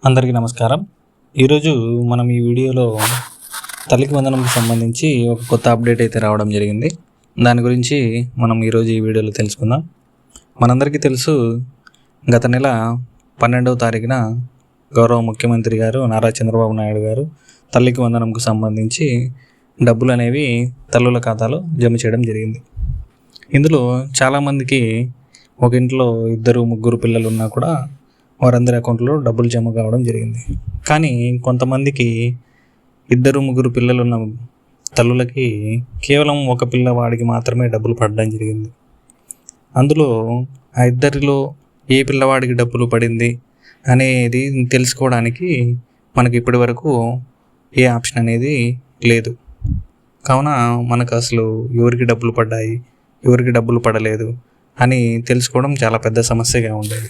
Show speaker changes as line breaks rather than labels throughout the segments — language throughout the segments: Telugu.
అందరికీ నమస్కారం. ఈరోజు మనం ఈ వీడియోలో తల్లికి వందనంకి సంబంధించి ఒక కొత్త అప్డేట్ అయితే రావడం జరిగింది. దాని గురించి మనం ఈరోజు ఈ వీడియోలో తెలుసుకుందాం. మనందరికీ తెలుసు, గత నెల 12వ తారీఖున గౌరవ ముఖ్యమంత్రి గారు నారా చంద్రబాబు నాయుడు గారు తల్లికి వందనంకు సంబంధించి డబ్బులు అనేవి తల్లుల ఖాతాలో జమ చేయడం జరిగింది. ఇందులో చాలామందికి ఒక ఇంట్లో 2-3 పిల్లలు ఉన్నా కూడా వారందరి అకౌంట్లో డబ్బులు జమ కావడం జరిగింది. కానీ కొంతమందికి 2-3 పిల్లలు ఉన్న తల్లులకి కేవలం ఒక పిల్లవాడికి మాత్రమే డబ్బులు పడడం జరిగింది. అందులో ఆ ఇద్దరిలో ఏ పిల్లవాడికి డబ్బులు పడింది అనేది తెలుసుకోవడానికి మనకి ఇప్పటి వరకు ఏ ఆప్షన్ అనేది లేదు. కావున మనకు అసలు ఎవరికి డబ్బులు పడ్డాయి, ఎవరికి డబ్బులు పడలేదు అని తెలుసుకోవడం చాలా పెద్ద సమస్యగా ఉండేది.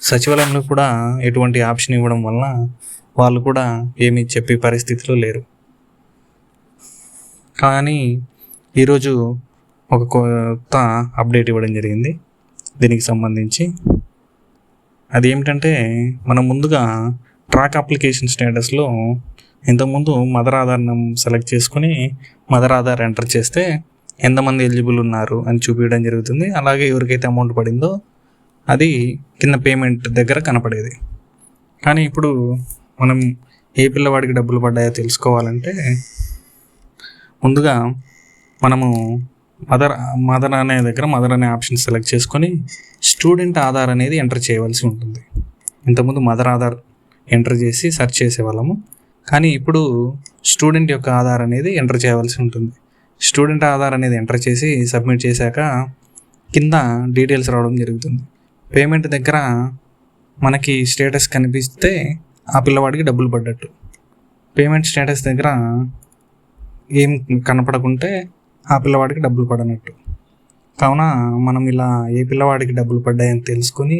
సచివాలయంలో కూడా ఎటువంటి ఆప్షన్ ఇవ్వడం వలన వాళ్ళు కూడా ఏమీ చెప్పే పరిస్థితిలో లేరు. కానీ ఈరోజు ఒక కొత్త అప్డేట్ ఇవ్వడం జరిగింది దీనికి సంబంధించి. అదేమిటంటే, మనం ముందుగా ట్రాక్ అప్లికేషన్ స్టేటస్లో ఇంతకుముందు మదర్ ఆధార్ సెలెక్ట్ చేసుకుని మదర్ ఆధార్ ఎంటర్ చేస్తే ఎంతమంది ఎలిజిబుల్ ఉన్నారు అని చూపించడం జరుగుతుంది. అలాగే ఎవరికైతే అమౌంట్ పడిందో అది కింద పేమెంట్ దగ్గర కనపడేది. కానీ ఇప్పుడు మనం ఏ పిల్లవాడికి డబ్బులు పడ్డాయో తెలుసుకోవాలంటే ముందుగా మనము మదర్ అనే దగ్గర మదర్ అనే ఆప్షన్ సెలెక్ట్ చేసుకొని స్టూడెంట్ ఆధార్ అనేది ఎంటర్ చేయవలసి ఉంటుంది. ఇంతకుముందు మదర్ ఆధార్ ఎంటర్ చేసి సెర్చ్ చేసేవాళ్ళము, కానీ ఇప్పుడు స్టూడెంట్ యొక్క ఆధార్ అనేది ఎంటర్ చేయవలసి ఉంటుంది. స్టూడెంట్ ఆధార్ అనేది ఎంటర్ చేసి సబ్మిట్ చేశాక కింద డీటెయిల్స్ రావడం జరుగుతుంది. పేమెంట్ దగ్గర మనకి స్టేటస్ కనిపిస్తే ఆ పిల్లవాడికి డబ్బులు పడ్డట్టు, పేమెంట్ స్టేటస్ దగ్గర ఏం కనపడకుంటే ఆ పిల్లవాడికి డబ్బులు పడనట్టు. కావున మనం ఇలా ఏ పిల్లవాడికి డబ్బులు పడ్డాయని తెలుసుకొని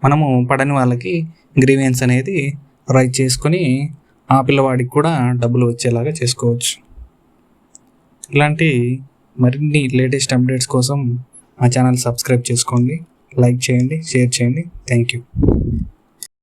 మనము పడని వాళ్ళకి గ్రీవెన్స్ అనేది రైట్ చేసుకొని ఆ పిల్లవాడికి కూడా డబ్బులు వచ్చేలాగా చేసుకోవచ్చు. ఇలాంటి మరిన్ని లేటెస్ట్ అప్డేట్స్ కోసం మా ఛానల్ సబ్స్క్రైబ్ చేసుకోండి, లైక్ చేయండి, షేర్ చేయండి. Thank you.